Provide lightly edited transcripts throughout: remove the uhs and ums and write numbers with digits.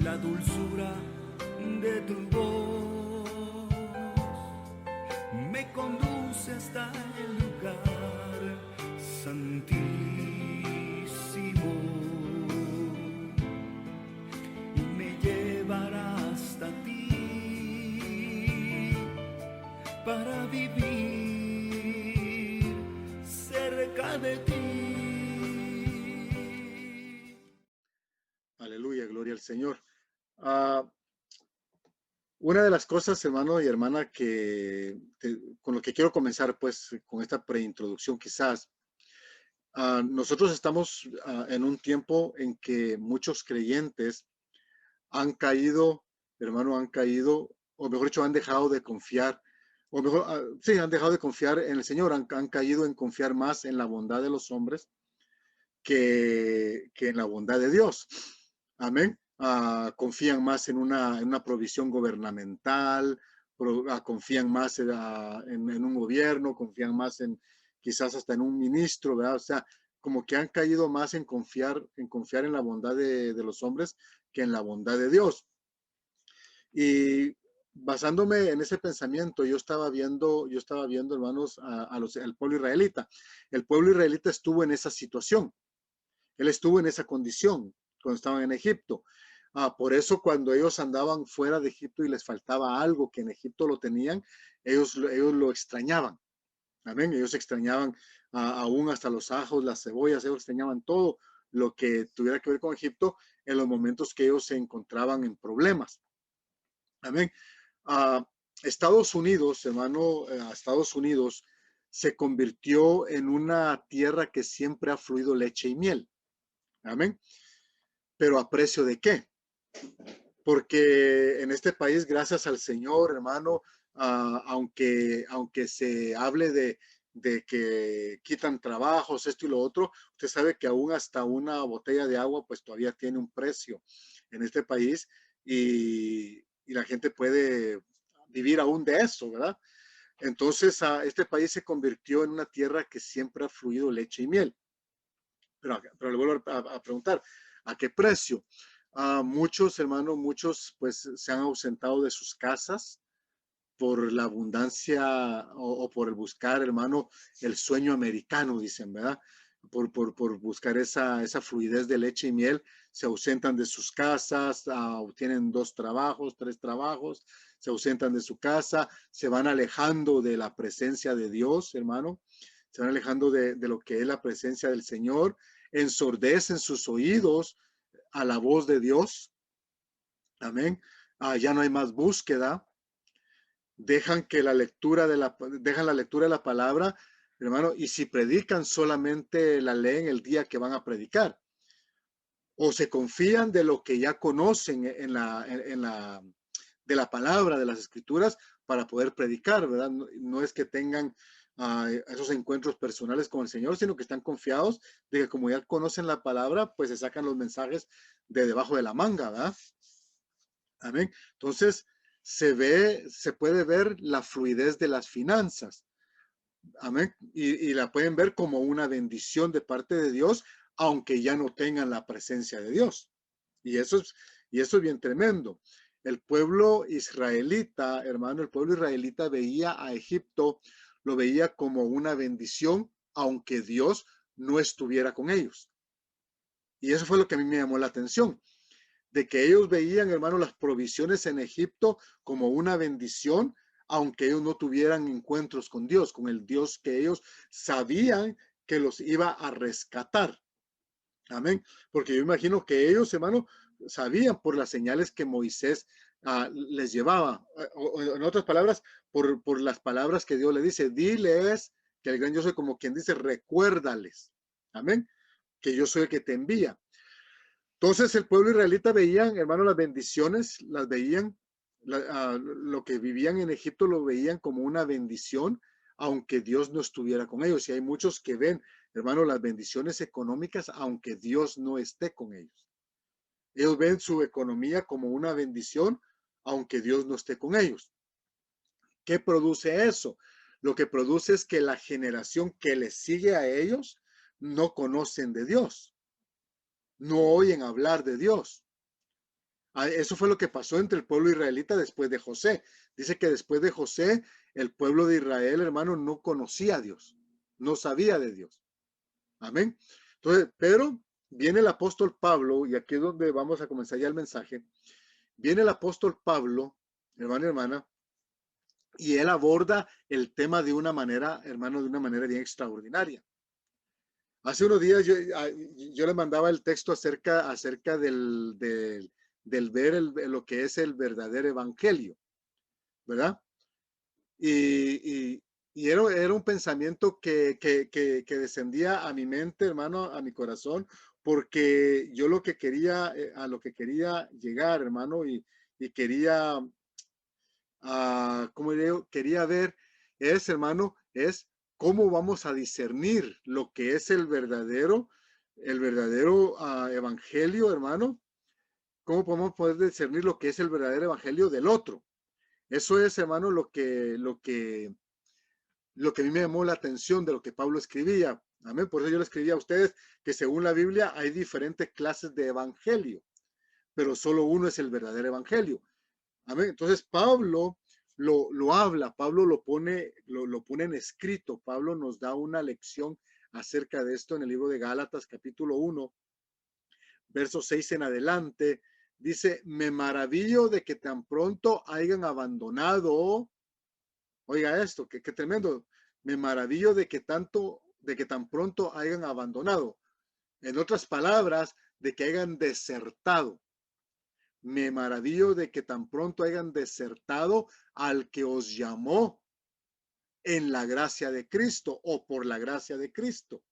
la dulzura de tu voz me conduce hasta el lugar santísimo y me llevará hasta ti para vivir cerca de ti. Aleluya, gloria al Señor. Una de las cosas, hermano y hermana, con lo que quiero comenzar, pues, con esta preintroducción quizás, nosotros estamos en un tiempo en que muchos creyentes han caído, hermano, o mejor dicho, han dejado de confiar, o mejor, sí, han dejado de confiar en el Señor, han caído en confiar más en la bondad de los hombres que en la bondad de Dios. Amén. Confían más en una provisión gubernamental, confían más en un gobierno, confían más en quizás hasta en un ministro, ¿verdad? O sea, como que han caído más en confiar en la bondad de los hombres que en la bondad de Dios. Y basándome en ese pensamiento, yo estaba viendo, hermanos, al pueblo israelita. El pueblo israelita estuvo en esa situación. Él estuvo en esa condición cuando estaban en Egipto. Por eso cuando ellos andaban fuera de Egipto y les faltaba algo que en Egipto lo tenían, ellos lo extrañaban. Amén. Ellos extrañaban aún hasta los ajos, las cebollas, ellos extrañaban todo lo que tuviera que ver con Egipto en los momentos que ellos se encontraban en problemas. Amén. Estados Unidos, hermano, Estados Unidos se convirtió en una tierra que siempre ha fluido leche y miel. Amén. Pero ¿a precio de qué? Porque en este país, gracias al Señor, hermano, aunque se hable de que quitan trabajos, esto y lo otro, usted sabe que aún hasta una botella de agua, pues todavía tiene un precio en este país y la gente puede vivir aún de eso, ¿verdad? Entonces, este país se convirtió en una tierra que siempre ha fluido leche y miel. Pero le vuelvo a preguntar, ¿a qué precio? Muchos, hermanos, muchos pues se han ausentado de sus casas por la abundancia o por el buscar, hermano, el sueño americano, dicen, ¿verdad? Por buscar esa fluidez de leche y miel, se ausentan de sus casas, tienen 2 trabajos, 3 trabajos, se ausentan de su casa, se van alejando de la presencia de Dios, hermano, se van alejando de lo que es la presencia del Señor, ensordecen sus oídos a la voz de Dios, amén. Ya no hay más búsqueda, dejan la lectura de la palabra, hermano, y si predican solamente la leen el día que van a predicar, o se confían de lo que ya conocen de la palabra, de las escrituras, para poder predicar, ¿verdad? No es que tengan esos encuentros personales con el Señor, sino que están confiados de que como ya conocen la palabra, pues se sacan los mensajes de debajo de la manga, ¿verdad? Amén. Entonces, se puede ver la fluidez de las finanzas. Amén. Y la pueden ver como una bendición de parte de Dios, aunque ya no tengan la presencia de Dios. Y eso es bien tremendo. El pueblo israelita, hermano, el pueblo israelita veía a Egipto, lo veía como una bendición, aunque Dios no estuviera con ellos. Y eso fue lo que a mí me llamó la atención, de que ellos veían, hermano, las provisiones en Egipto como una bendición, aunque ellos no tuvieran encuentros con Dios, con el Dios que ellos sabían que los iba a rescatar. Amén. Porque yo imagino que ellos, hermano, sabían por las señales que Moisés les llevaba. O en otras palabras, por las palabras que Dios le dice, diles que el gran yo soy, como quien dice, recuérdales. Amén. Que yo soy el que te envía. Entonces el pueblo israelita veían, hermano, las bendiciones, las veían, lo que vivían en Egipto lo veían como una bendición, aunque Dios no estuviera con ellos. Y hay muchos que ven, hermano, las bendiciones económicas, aunque Dios no esté con ellos. Ellos ven su economía como una bendición, aunque Dios no esté con ellos. ¿Qué produce eso? Lo que produce es que la generación que les sigue a ellos no conocen de Dios, no oyen hablar de Dios. Eso fue lo que pasó entre el pueblo israelita después de José. Dice que después de José, el pueblo de Israel, hermano, no conocía a Dios, no sabía de Dios. Amén. Entonces, pero viene el apóstol Pablo, y aquí es donde vamos a comenzar ya el mensaje. Viene el apóstol Pablo, hermano y hermana, y él aborda el tema de una manera, hermano, de una manera bien extraordinaria. Hace unos días yo le mandaba el texto acerca del ver lo que es el verdadero evangelio, ¿verdad? Y, y era un pensamiento que descendía a mi mente, hermano, a mi corazón, porque yo lo que quería, a lo que quería llegar, hermano, y quería, como digo, quería ver es, hermano, es cómo vamos a discernir lo que es el verdadero evangelio, hermano. ¿Cómo podemos poder discernir lo que es el verdadero evangelio del otro? Eso es, hermano, lo que a mí me llamó la atención de lo que Pablo escribía. Amén. Por eso yo le escribía a ustedes que según la Biblia hay diferentes clases de evangelio, pero solo uno es el verdadero evangelio. Amén. Entonces Pablo lo habla, Pablo lo pone en escrito. Pablo nos da una lección acerca de esto en el libro de Gálatas, capítulo 1, verso 6 en adelante. Dice, me maravillo de que tan pronto hayan abandonado. Oiga esto, qué tremendo. Me maravillo de que tan pronto hayan abandonado. En otras palabras, de que hayan desertado. Me maravillo de que tan pronto hayan desertado al que os llamó en la gracia de Cristo o por la gracia de Cristo,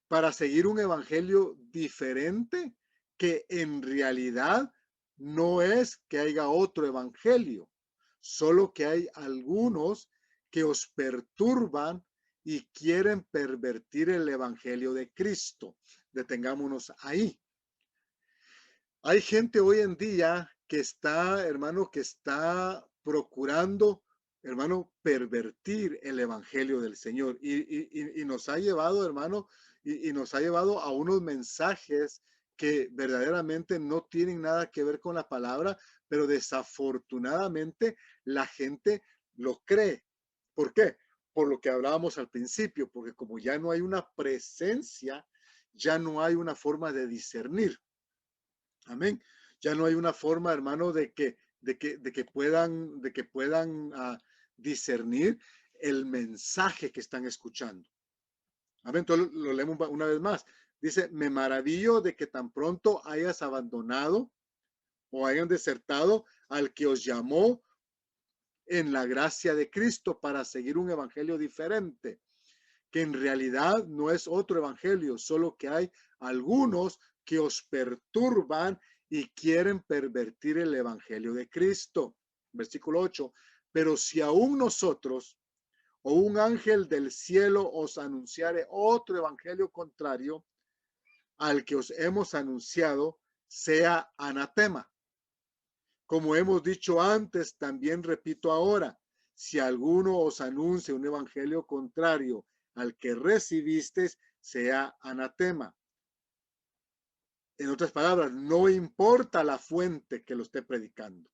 para seguir un evangelio diferente que en realidad no es que haya otro evangelio, solo que hay algunos que os perturban y quieren pervertir el evangelio de Cristo. Detengámonos ahí. Hay gente hoy en día que está, hermano, que está procurando, hermano, pervertir el evangelio del Señor y nos ha llevado, hermano, y nos ha llevado a unos mensajes que verdaderamente no tienen nada que ver con la palabra, pero desafortunadamente la gente lo cree. ¿Por qué? Por lo que hablábamos al principio, porque como ya no hay una presencia, ya no hay una forma de discernir. Amén. Ya no hay una forma, hermano, de que puedan discernir el mensaje que están escuchando. Amén. Entonces lo leemos una vez más. Dice, me maravillo de que tan pronto hayas abandonado o hayan desertado al que os llamó en la gracia de Cristo para seguir un evangelio diferente, que en realidad no es otro evangelio, solo que hay algunos que os perturban y quieren pervertir el evangelio de Cristo. Versículo 8. Pero si aún nosotros o un ángel del cielo os anunciare otro evangelio contrario al que os hemos anunciado, sea anatema. Como hemos dicho antes, también repito ahora, si alguno os anuncia un evangelio contrario al que recibisteis, sea anatema. En otras palabras, no importa la fuente que lo esté predicando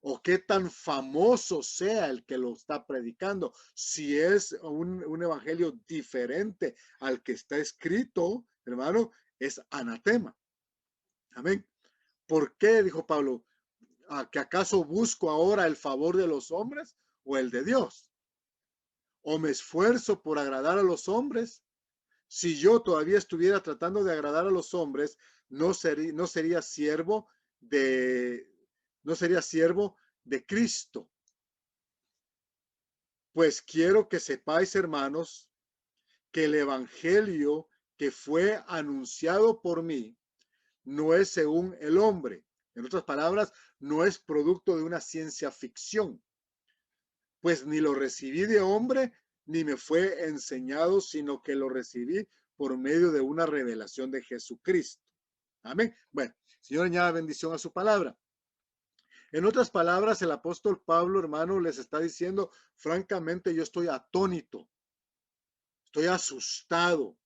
o qué tan famoso sea el que lo está predicando. Si es un evangelio diferente al que está escrito, hermano, es anatema. Amén. ¿Por qué? Dijo Pablo. ¿Que acaso busco ahora el favor de los hombres o el de Dios? ¿O me esfuerzo por agradar a los hombres? Si yo todavía estuviera tratando de agradar a los hombres, no sería siervo de, no sería siervo de Cristo. Pues quiero que sepáis, hermanos, que el evangelio que fue anunciado por mí no es según el hombre. En otras palabras, no es producto de una ciencia ficción. Pues ni lo recibí de hombre, ni me fue enseñado, sino que lo recibí por medio de una revelación de Jesucristo. Amén. Bueno, Señor, añada bendición a su palabra. En otras palabras, el apóstol Pablo, hermano, les está diciendo, francamente, yo estoy atónito, estoy asustado.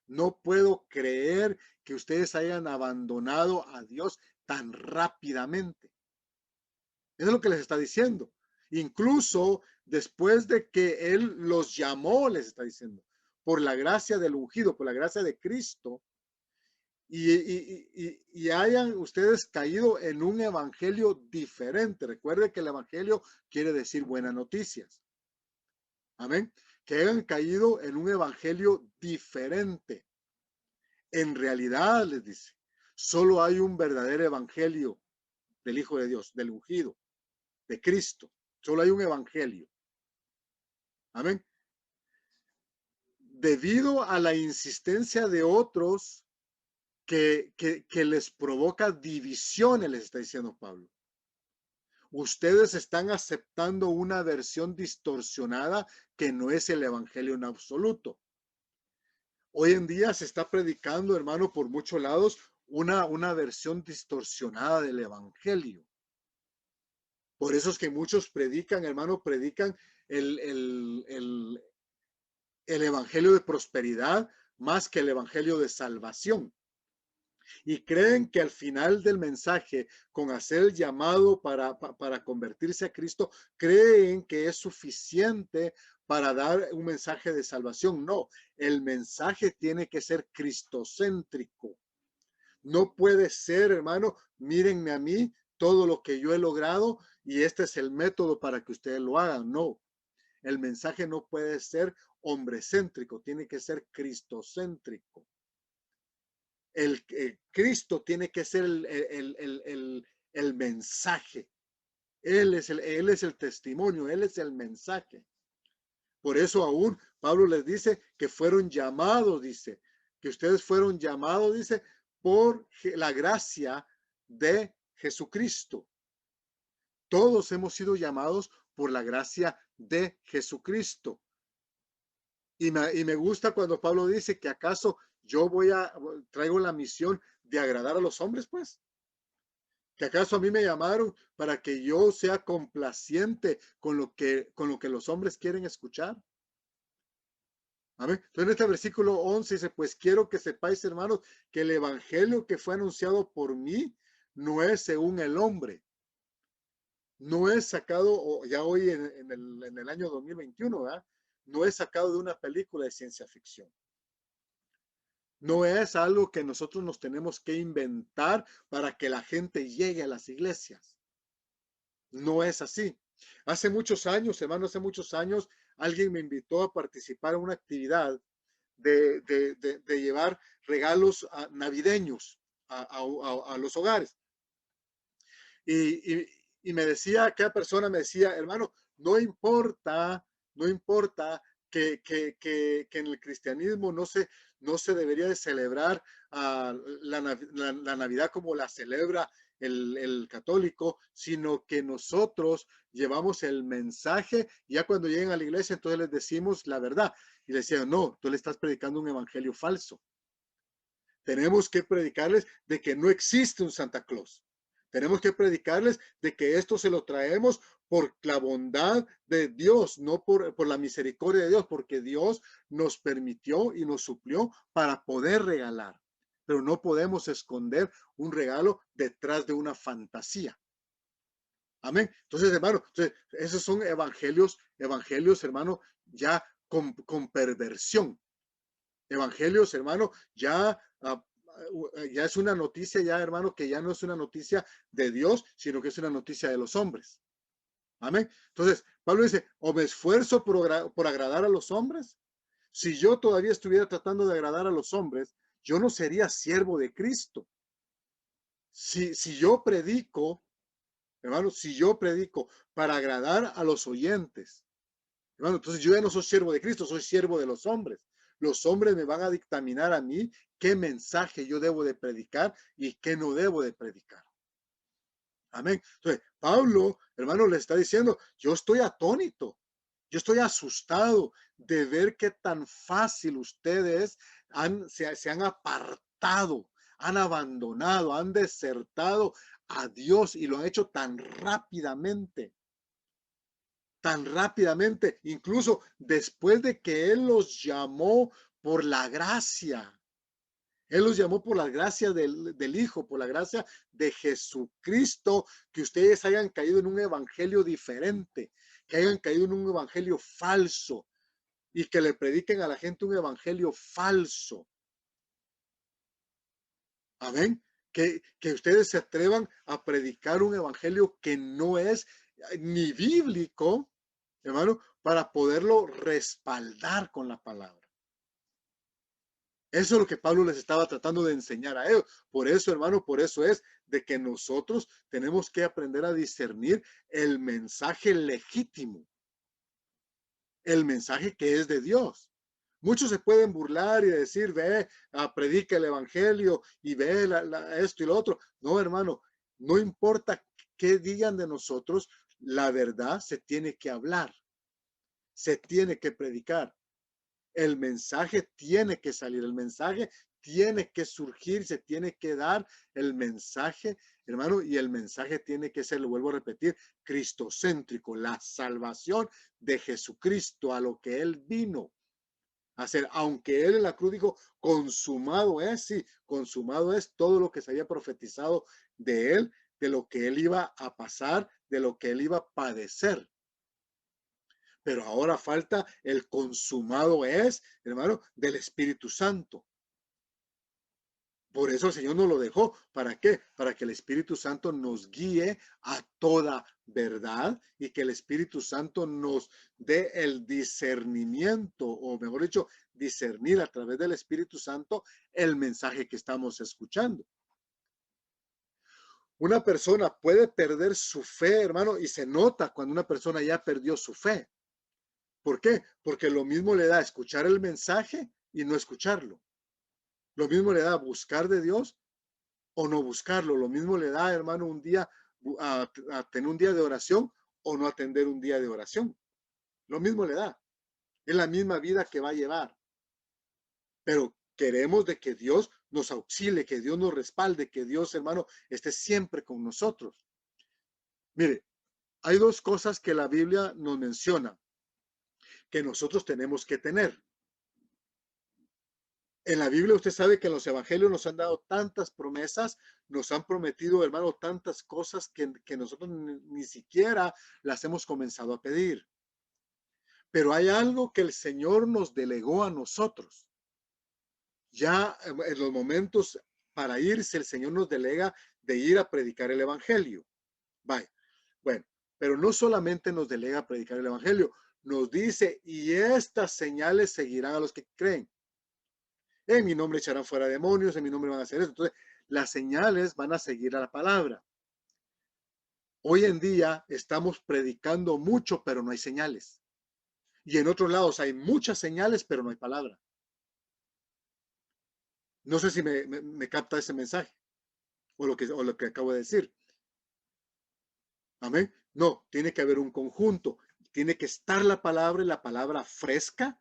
No puedo creer que ustedes hayan abandonado a Dios tan rápidamente. Eso es lo que les está diciendo. Incluso después de que Él los llamó, les está diciendo, por la gracia del ungido, por la gracia de Cristo, y hayan ustedes caído en un evangelio diferente. Recuerde que el evangelio quiere decir buenas noticias. Amén. Que hayan caído en un evangelio diferente. En realidad, les dice, solo hay un verdadero evangelio del Hijo de Dios, del ungido, de Cristo. Solo hay un evangelio. Amén. Debido a la insistencia de otros que les provoca divisiones, les está diciendo Pablo. Ustedes están aceptando una versión distorsionada que no es el evangelio en absoluto. Hoy en día se está predicando, hermano, por muchos lados, una versión distorsionada del evangelio. Por eso es que muchos predican, hermano, predican el evangelio de prosperidad más que el evangelio de salvación. Y creen que al final del mensaje, con hacer el llamado para convertirse a Cristo, creen que es suficiente para dar un mensaje de salvación. No, el mensaje tiene que ser cristocéntrico. No puede ser, hermano, mírenme a mí, todo lo que yo he logrado y este es el método para que ustedes lo hagan. No, el mensaje no puede ser hombrecéntrico, tiene que ser cristocéntrico. El Cristo tiene que ser el mensaje. Él es el testimonio, Él es el mensaje. Por eso aún Pablo les dice que fueron llamados, dice, que ustedes fueron llamados, dice, por la gracia de Jesucristo. Todos hemos sido llamados por la gracia de Jesucristo. Y me gusta cuando Pablo dice que acaso yo traigo la misión de agradar a los hombres, pues. ¿Que acaso a mí me llamaron para que yo sea complaciente con lo que los hombres quieren escuchar? Amén. Entonces en este versículo 11 dice, pues quiero que sepáis, hermanos, que el evangelio que fue anunciado por mí no es según el hombre. No es sacado, ya hoy en el año 2021, ¿verdad? No es sacado de una película de ciencia ficción. No es algo que nosotros nos tenemos que inventar para que la gente llegue a las iglesias. No es así. Hace muchos años, hermano, hace muchos años, alguien me invitó a participar en una actividad de llevar regalos navideños a los hogares. Y me decía, aquella persona me decía, hermano, no importa que en el cristianismo no se debería de celebrar la Navidad como la celebra el católico, sino que nosotros llevamos el mensaje y ya cuando lleguen a la iglesia, entonces les decimos la verdad. Y le decía, no, tú le estás predicando un evangelio falso. Tenemos que predicarles de que no existe un Santa Claus. Tenemos que predicarles de que esto se lo traemos por la bondad de Dios, no por la misericordia de Dios, porque Dios nos permitió y nos suplió para poder regalar. Pero no podemos esconder un regalo detrás de una fantasía. Amén. Entonces, hermano, esos son evangelios, hermano, ya con perversión. Evangelios, hermano, ya es una noticia, ya, hermano, que ya no es una noticia de Dios, sino que es una noticia de los hombres. Amén. Entonces, Pablo dice, o me esfuerzo por agradar a los hombres. Si yo todavía estuviera tratando de agradar a los hombres, yo no sería siervo de Cristo. Si yo predico, hermano, si yo predico para agradar a los oyentes, hermano, entonces yo ya no soy siervo de Cristo, soy siervo de los hombres. Los hombres me van a dictaminar a mí qué mensaje yo debo de predicar y qué no debo de predicar. Amén. Entonces, Pablo, hermano, le está diciendo, yo estoy atónito, yo estoy asustado de ver qué tan fácil ustedes se han apartado, han abandonado, han desertado a Dios y lo han hecho tan rápidamente, incluso después de que Él los llamó por la gracia. Él los llamó por la gracia del Hijo, por la gracia de Jesucristo, que ustedes hayan caído en un evangelio diferente, que hayan caído en un evangelio falso y que le prediquen a la gente un evangelio falso. Amén. Que ustedes se atrevan a predicar un evangelio que no es ni bíblico, hermano, para poderlo respaldar con la palabra. Eso es lo que Pablo les estaba tratando de enseñar a ellos. Por eso, hermano, por eso es de que nosotros tenemos que aprender a discernir el mensaje legítimo, el mensaje que es de Dios. Muchos se pueden burlar y decir, ve, predica el evangelio y ve esto y lo otro. No, hermano, no importa qué digan de nosotros, la verdad se tiene que hablar, se tiene que predicar. El mensaje tiene que salir, el mensaje tiene que surgir, se tiene que dar el mensaje, hermano, y el mensaje tiene que ser, lo vuelvo a repetir, cristocéntrico, la salvación de Jesucristo, a lo que Él vino a hacer. Aunque Él en la cruz dijo, consumado es, sí, consumado es todo lo que se había profetizado de Él, de lo que Él iba a pasar, de lo que Él iba a padecer. Pero ahora falta el consumado es, hermano, del Espíritu Santo. Por eso el Señor nos lo dejó. ¿Para qué? Para que el Espíritu Santo nos guíe a toda verdad y que el Espíritu Santo nos dé el discernimiento, o mejor dicho, discernir a través del Espíritu Santo el mensaje que estamos escuchando. Una persona puede perder su fe, hermano, y se nota cuando una persona ya perdió su fe. ¿Por qué? Porque lo mismo le da escuchar el mensaje y no escucharlo. Lo mismo le da buscar de Dios o no buscarlo. Lo mismo le da, hermano, un día a tener un día de oración o no atender un día de oración. Lo mismo le da. Es la misma vida que va a llevar. Pero queremos de que Dios nos auxilie, que Dios nos respalde, que Dios, hermano, esté siempre con nosotros. Mire, hay dos cosas que la Biblia nos menciona que nosotros tenemos que tener. En la Biblia usted sabe que en los evangelios nos han dado tantas promesas, nos han prometido, hermano, tantas cosas que nosotros ni siquiera las hemos comenzado a pedir. Pero hay algo que el Señor nos delegó a nosotros. Ya en los momentos para irse, el Señor nos delega de ir a predicar el evangelio. Vaya, bueno, pero no solamente nos delega a predicar el evangelio, nos dice, y estas señales seguirán a los que creen. En mi nombre echarán fuera demonios, en mi nombre van a hacer eso. Entonces, las señales van a seguir a la palabra. Hoy en día estamos predicando mucho, pero no hay señales. Y en otros lados hay muchas señales, pero no hay palabra. No sé si me capta ese mensaje o lo que acabo de decir. Amén. No, tiene que haber un conjunto. Tiene que estar la palabra y la palabra fresca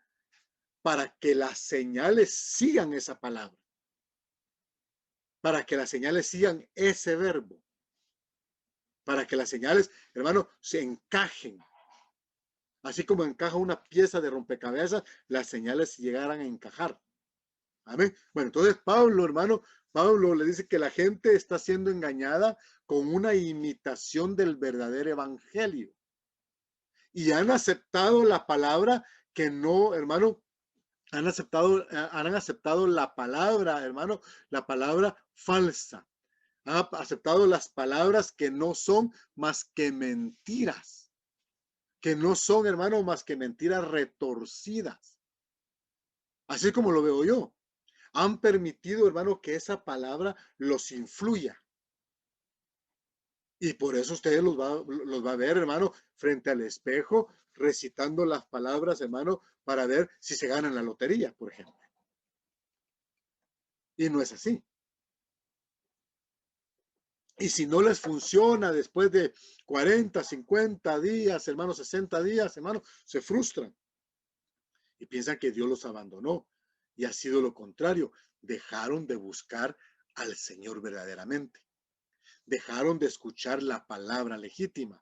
para que las señales sigan esa palabra. Para que las señales sigan ese verbo. Para que las señales, hermano, se encajen. Así como encaja una pieza de rompecabezas, las señales llegaran a encajar. Amén. Bueno, entonces Pablo, hermano, Pablo le dice que la gente está siendo engañada con una imitación del verdadero evangelio. Y han aceptado la palabra que no, hermano, han aceptado la palabra, hermano, la palabra falsa. Han aceptado las palabras que no son más que mentiras, que no son, hermano, más que mentiras retorcidas. Así como lo veo yo. Han permitido, hermano, que esa palabra los influya. Y por eso ustedes los va a ver, hermano, frente al espejo, recitando las palabras, hermano, para ver si se ganan la lotería, por ejemplo. Y no es así. Y si no les funciona después de 40, 50 días, hermano, 60 días, hermano, se frustran y piensan que Dios los abandonó. Y ha sido lo contrario. Dejaron de buscar al Señor verdaderamente. Dejaron de escuchar la palabra legítima.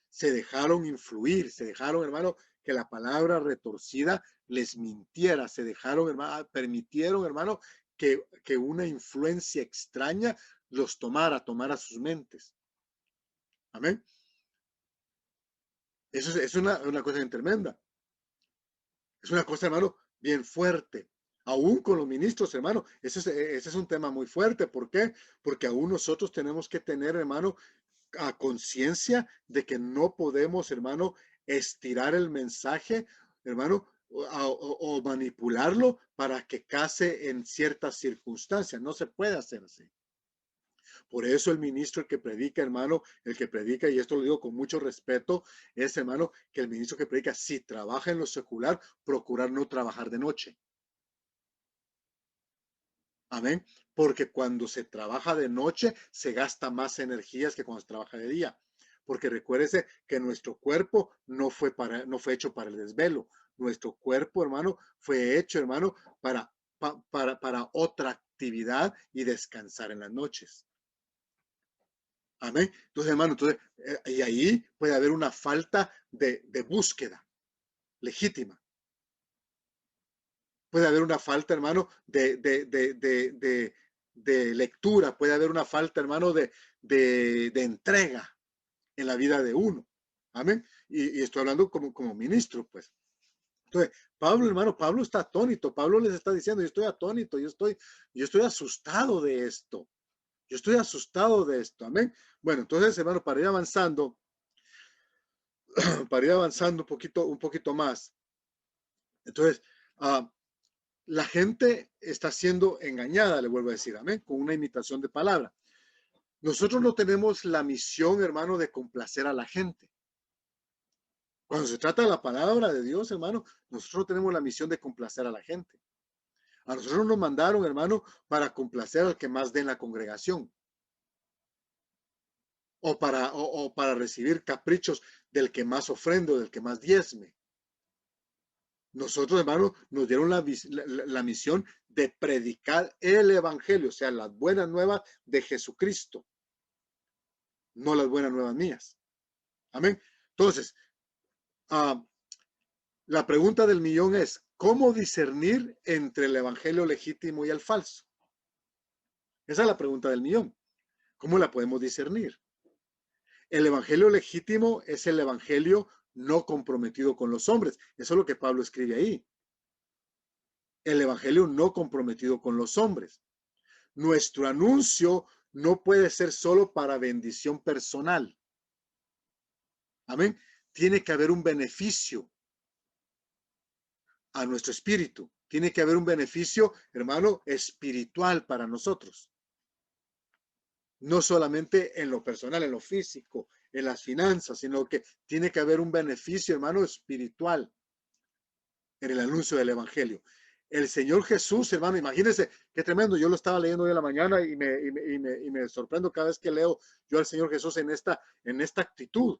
Se dejaron influir, se dejaron, hermano, que la palabra retorcida les mintiera. Se dejaron, hermano, permitieron, hermano, que una influencia extraña los tomara sus mentes. Amén. Eso es una cosa bien tremenda. Es una cosa, hermano, bien fuerte. Aún con los ministros, hermano, ese es un tema muy fuerte. ¿Por qué? Porque aún nosotros tenemos que tener, hermano, a conciencia de que no podemos, hermano, estirar el mensaje, hermano, o manipularlo para que case en ciertas circunstancias. No se puede hacer así. Por eso el ministro, el que predica, hermano, el que predica, y esto lo digo con mucho respeto, es, hermano, que el ministro que predica, si trabaja en lo secular, procurar no trabajar de noche. Amén. Porque cuando se trabaja de noche, se gasta más energías que cuando se trabaja de día. Porque recuérdese que nuestro cuerpo no fue hecho para el desvelo. Nuestro cuerpo, hermano, fue hecho, hermano, para otra actividad y descansar en las noches. Amén. Entonces, hermano, y ahí puede haber una falta de búsqueda legítima. Puede haber una falta, hermano, de lectura. Puede haber una falta, hermano, de entrega en la vida de uno. Amén. Y estoy hablando como ministro, pues. Entonces, Pablo, hermano, Pablo está atónito. Pablo les está diciendo, yo estoy atónito, yo estoy asustado de esto. Yo estoy asustado de esto. Amén. Bueno, entonces, hermano, para ir avanzando un poquito más. Entonces, la gente está siendo engañada, le vuelvo a decir, amén, con una imitación de palabra. Nosotros no tenemos la misión, hermano, de complacer a la gente. Cuando se trata de la palabra de Dios, hermano, nosotros no tenemos la misión de complacer a la gente. A nosotros nos mandaron, hermano, para complacer al que más dé en la congregación. O para recibir caprichos del que más ofrende o del que más diezme. Nosotros, hermanos, nos dieron la misión de predicar el evangelio, o sea, las buenas nuevas de Jesucristo, no las buenas nuevas mías. Amén. Entonces, la pregunta del millón es, ¿cómo discernir entre el evangelio legítimo y el falso? Esa es la pregunta del millón. ¿Cómo la podemos discernir? El evangelio legítimo es el evangelio no comprometido con los hombres. Eso es lo que Pablo escribe ahí. El evangelio no comprometido con los hombres. Nuestro anuncio no puede ser solo para bendición personal. Amén. Tiene que haber un beneficio a nuestro espíritu. Tiene que haber un beneficio, hermano, espiritual para nosotros. No solamente en lo personal, en lo físico, en las finanzas, sino que tiene que haber un beneficio, hermano, espiritual en el anuncio del evangelio. El Señor Jesús, hermano, imagínense qué tremendo. Yo lo estaba leyendo hoy en la mañana y me sorprendo cada vez que leo yo al Señor Jesús en esta actitud.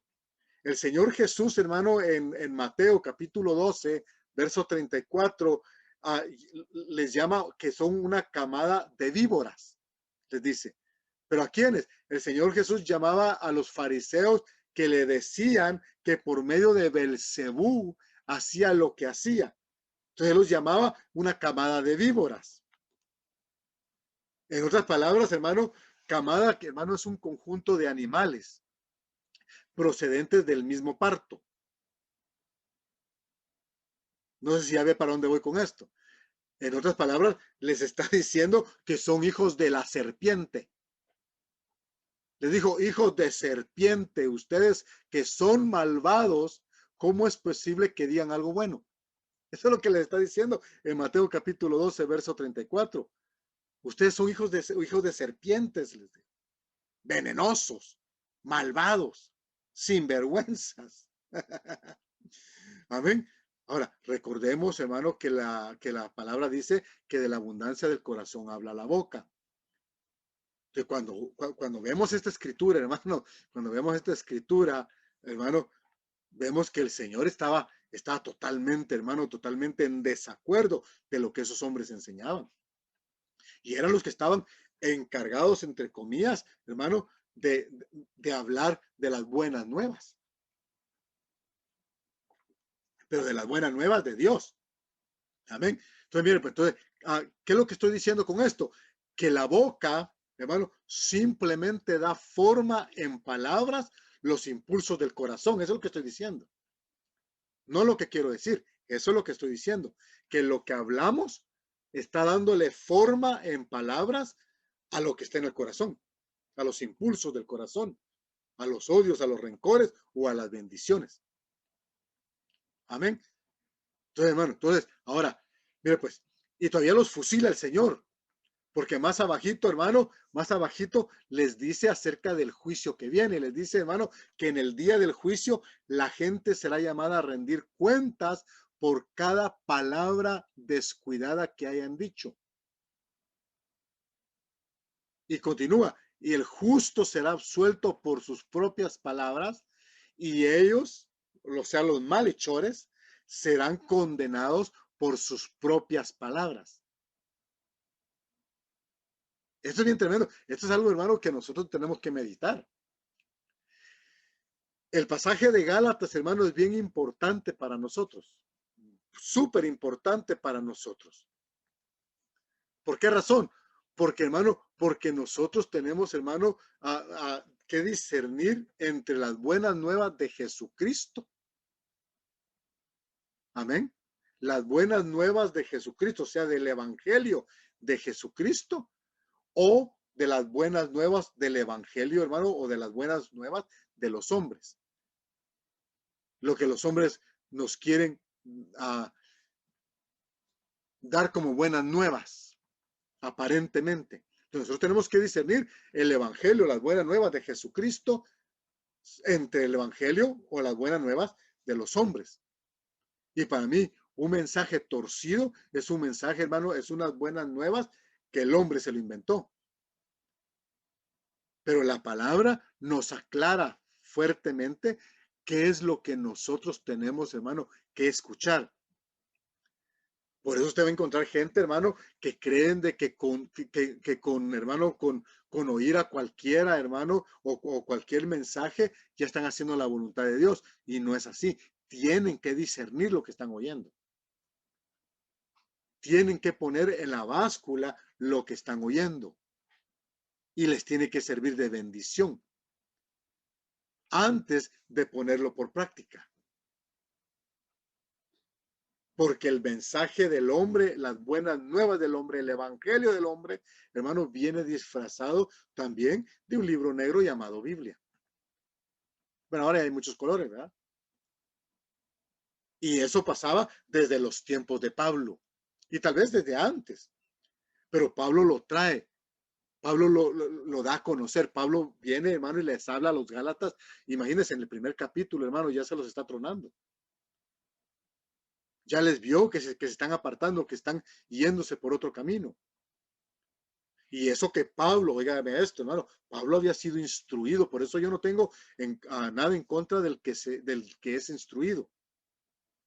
El Señor Jesús, hermano, en Mateo capítulo 12, verso 34, les llama que son una camada de víboras, les dice. ¿Pero a quiénes? El Señor Jesús llamaba a los fariseos que le decían que por medio de Belcebú hacía lo que hacía. Entonces él los llamaba una camada de víboras. En otras palabras, hermano, camada, que hermano, es un conjunto de animales procedentes del mismo parto. No sé si ya ve para dónde voy con esto. En otras palabras, les está diciendo que son hijos de la serpiente. Les dijo, hijos de serpiente, ustedes que son malvados, ¿cómo es posible que digan algo bueno? Eso es lo que les está diciendo en Mateo capítulo 12, verso 34. Ustedes son hijos de serpientes, les digo. Venenosos, malvados, sinvergüenzas. Amén. Ahora, recordemos, hermano, que la palabra dice que de la abundancia del corazón habla la boca. Entonces, cuando vemos esta escritura, hermano, cuando vemos esta escritura, hermano, vemos que el Señor estaba totalmente, hermano, totalmente en desacuerdo de lo que esos hombres enseñaban. Y eran los que estaban encargados, entre comillas, hermano, de hablar de las buenas nuevas. Pero de las buenas nuevas de Dios. Amén. Entonces, miren, pues entonces, ¿qué es lo que estoy diciendo con esto? Que la boca, hermano, simplemente da forma en palabras los impulsos del corazón. Eso es lo que estoy diciendo. No lo que quiero decir. Eso es lo que estoy diciendo. Que lo que hablamos está dándole forma en palabras a lo que está en el corazón, a los impulsos del corazón, a los odios, a los rencores o a las bendiciones. Amén. Entonces, hermano, ahora, mire pues, y todavía los fusila el Señor, porque más abajito, hermano, más abajito les dice acerca del juicio que viene. Les dice, hermano, que en el día del juicio la gente será llamada a rendir cuentas por cada palabra descuidada que hayan dicho. Y continúa, y el justo será absuelto por sus propias palabras, y ellos, o sea, los malhechores, serán condenados por sus propias palabras. Esto es bien tremendo. Esto es algo, hermano, que nosotros tenemos que meditar. El pasaje de Gálatas, hermano, es bien importante para nosotros. Súper importante para nosotros. ¿Por qué razón? Porque, hermano, porque nosotros tenemos, hermano, que discernir entre las buenas nuevas de Jesucristo. Amén. Las buenas nuevas de Jesucristo, o sea, del Evangelio de Jesucristo, o de las buenas nuevas del Evangelio, hermano, o de las buenas nuevas de los hombres. Lo que los hombres nos quieren dar como buenas nuevas, aparentemente. Entonces nosotros tenemos que discernir el Evangelio, las buenas nuevas de Jesucristo, entre el Evangelio o las buenas nuevas de los hombres. Y para mí, un mensaje torcido es un mensaje, hermano, es unas buenas nuevas que el hombre se lo inventó. Pero la palabra nos aclara fuertemente qué es lo que nosotros tenemos, hermano, que escuchar. Por eso usted va a encontrar gente, hermano, que creen de que con hermano, con oír a cualquiera, hermano, o cualquier mensaje, ya están haciendo la voluntad de Dios. Y no es así. Tienen que discernir lo que están oyendo. Tienen que poner en la báscula lo que están oyendo. Y les tiene que servir de bendición antes de ponerlo por práctica. Porque el mensaje del hombre, las buenas nuevas del hombre, el evangelio del hombre, hermano, viene disfrazado también de un libro negro llamado Biblia. Bueno, ahora hay muchos colores, ¿verdad? Y eso pasaba desde los tiempos de Pablo y tal vez desde antes, pero Pablo lo trae. Pablo lo da a conocer. Pablo viene, hermano, y les habla a los Gálatas. Imagínense, en el primer capítulo, hermano, ya se los está tronando. Ya les vio que se están apartando, que están yéndose por otro camino. Y eso que Pablo, oígame esto, hermano, Pablo había sido instruido, por eso yo no tengo nada en contra del que es instruido,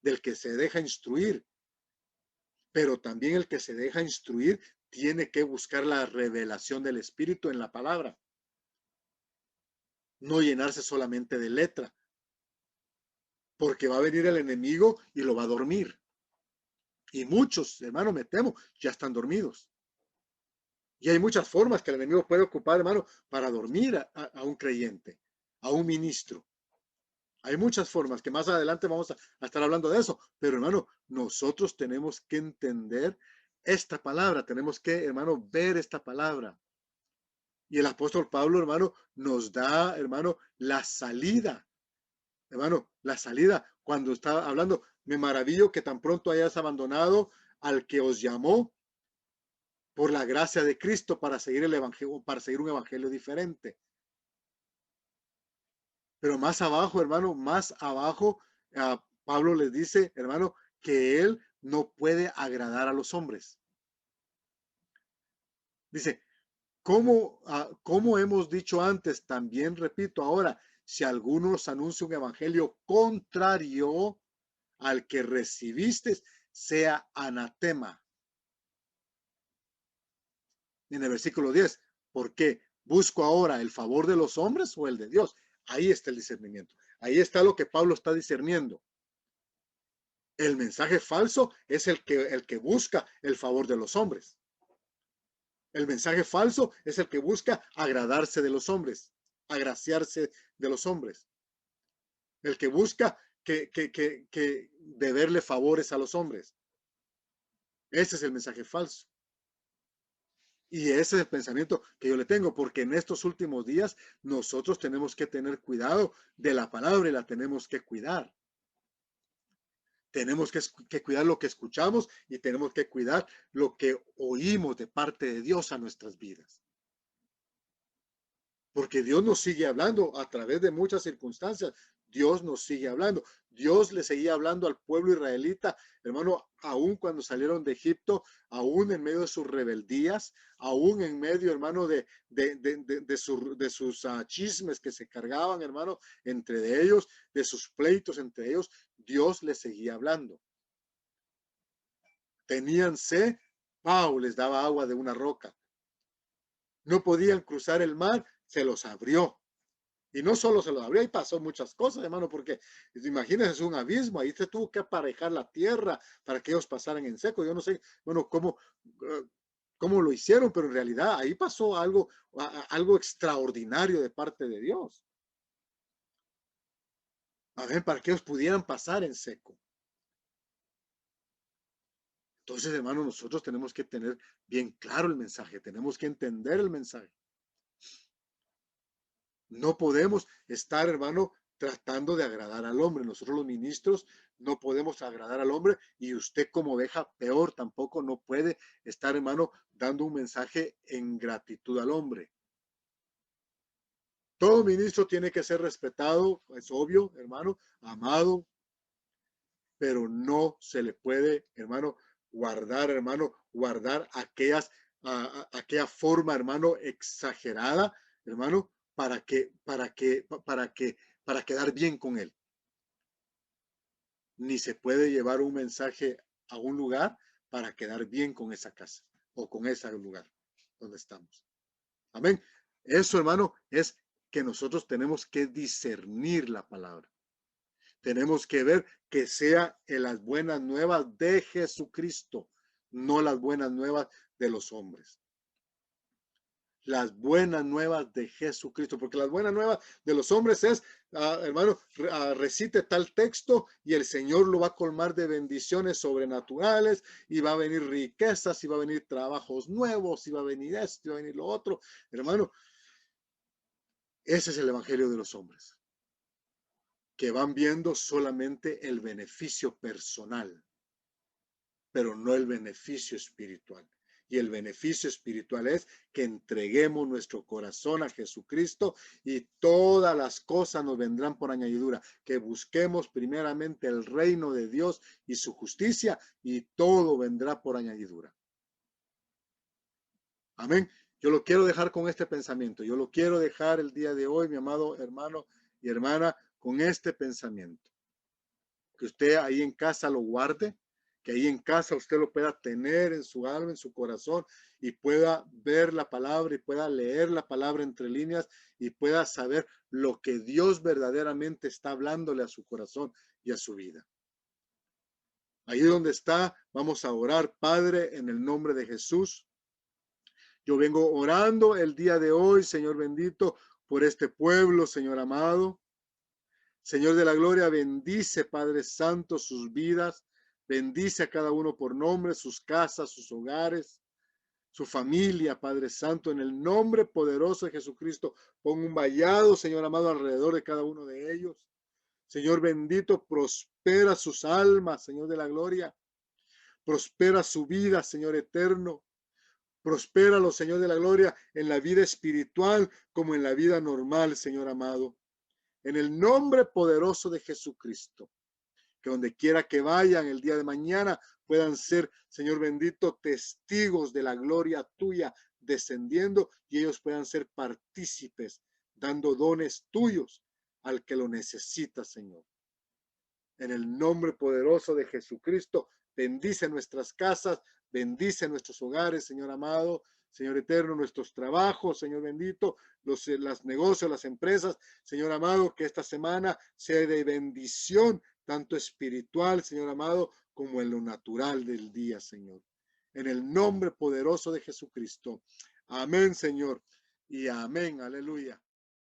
del que se deja instruir, pero también el que se deja instruir tiene que buscar la revelación del Espíritu en la palabra, no llenarse solamente de letra, porque va a venir el enemigo y lo va a dormir. Y muchos, hermano, me temo, ya están dormidos. Y hay muchas formas que el enemigo puede ocupar, hermano, para dormir a un creyente, a un ministro. Hay muchas formas que más adelante vamos a estar hablando de eso. Pero, hermano, nosotros tenemos que entender esta palabra. Tenemos que, hermano, ver esta palabra. Y el apóstol Pablo, hermano, nos da, hermano, la salida. Hermano, la salida. Cuando está hablando, me maravillo que tan pronto hayas abandonado al que os llamó por la gracia de Cristo para seguir el evangelio, para seguir un evangelio diferente. Pero más abajo, hermano, más abajo, Pablo les dice, hermano, que él no puede agradar a los hombres. Dice, como hemos dicho antes, también repito ahora, si alguno os anuncia un evangelio contrario al que recibiste, sea anatema. En el versículo 10, ¿por qué? ¿Busco ahora el favor de los hombres o el de Dios? Ahí está el discernimiento. Ahí está lo que Pablo está discerniendo. El mensaje falso es el que busca el favor de los hombres. El mensaje falso es el que busca agradarse de los hombres, agraciarse de los hombres. El que busca que deberle favores a los hombres. Ese es el mensaje falso. Y ese es el pensamiento que yo le tengo, porque en estos últimos días nosotros tenemos que tener cuidado de la palabra y la tenemos que cuidar. Tenemos que cuidar lo que escuchamos y tenemos que cuidar lo que oímos de parte de Dios a nuestras vidas. Porque Dios nos sigue hablando a través de muchas circunstancias. Dios nos sigue hablando. Dios le seguía hablando al pueblo israelita, hermano, aún cuando salieron de Egipto, aún en medio de sus rebeldías, aún en medio, hermano, de sus chismes que se cargaban, hermano, entre ellos, de sus pleitos entre ellos, Dios les seguía hablando. Tenían sed, Pau les daba agua de una roca. No podían cruzar el mar, se los abrió. Y no solo se los abrió, ahí pasó muchas cosas, hermano, porque imagínense, es un abismo, ahí se tuvo que aparejar la tierra para que ellos pasaran en seco. Yo no sé, bueno, cómo lo hicieron, pero en realidad ahí pasó algo extraordinario de parte de Dios. A ver, para que ellos pudieran pasar en seco. Entonces, hermano, nosotros tenemos que tener bien claro el mensaje, tenemos que entender el mensaje. No podemos estar, hermano, tratando de agradar al hombre. Nosotros los ministros no podemos agradar al hombre y usted como oveja peor tampoco no puede estar, hermano, dando un mensaje en gratitud al hombre. Todo ministro tiene que ser respetado, es obvio, hermano, amado, pero no se le puede, hermano, guardar aquella forma, hermano, exagerada, hermano, para quedar bien con él. Ni se puede llevar un mensaje a un lugar para quedar bien con esa casa o con ese lugar donde estamos. Amén. Eso, hermano, es que nosotros tenemos que discernir la palabra. Tenemos que ver que sea en las buenas nuevas de Jesucristo, no las buenas nuevas de los hombres. Las buenas nuevas de Jesucristo, porque las buenas nuevas de los hombres es, hermano, recite tal texto y el Señor lo va a colmar de bendiciones sobrenaturales y va a venir riquezas y va a venir trabajos nuevos y va a venir esto y va a venir lo otro. Hermano, ese es el evangelio de los hombres, que van viendo solamente el beneficio personal, pero no el beneficio espiritual. Y el beneficio espiritual es que entreguemos nuestro corazón a Jesucristo y todas las cosas nos vendrán por añadidura. Que busquemos primeramente el reino de Dios y su justicia y todo vendrá por añadidura. Amén. Yo lo quiero dejar con este pensamiento. Yo lo quiero dejar el día de hoy, mi amado hermano y hermana, con este pensamiento. Que usted ahí en casa lo guarde, que ahí en casa usted lo pueda tener en su alma, en su corazón y pueda ver la palabra y pueda leer la palabra entre líneas y pueda saber lo que Dios verdaderamente está hablándole a su corazón y a su vida. Ahí donde está, vamos a orar. Padre, en el nombre de Jesús. Yo vengo orando el día de hoy, Señor bendito, por este pueblo, Señor amado. Señor de la gloria, bendice, Padre Santo, sus vidas. Bendice a cada uno por nombre, sus casas, sus hogares, su familia, Padre Santo, en el nombre poderoso de Jesucristo. Pon un vallado, Señor amado, alrededor de cada uno de ellos. Señor bendito, prospera sus almas, Señor de la gloria. Prospera su vida, Señor eterno. Prospéralo, Señor de la gloria, en la vida espiritual como en la vida normal, Señor amado. En el nombre poderoso de Jesucristo. Que donde quiera que vayan el día de mañana puedan ser, Señor bendito, testigos de la gloria tuya descendiendo y ellos puedan ser partícipes, dando dones tuyos al que lo necesita, Señor. En el nombre poderoso de Jesucristo, bendice nuestras casas, bendice nuestros hogares, Señor amado, Señor eterno, nuestros trabajos, Señor bendito, los negocios, las empresas, Señor amado, que esta semana sea de bendición tanto espiritual, Señor amado, como en lo natural del día, Señor. En el nombre poderoso de Jesucristo. Amén, Señor. Y amén. Aleluya.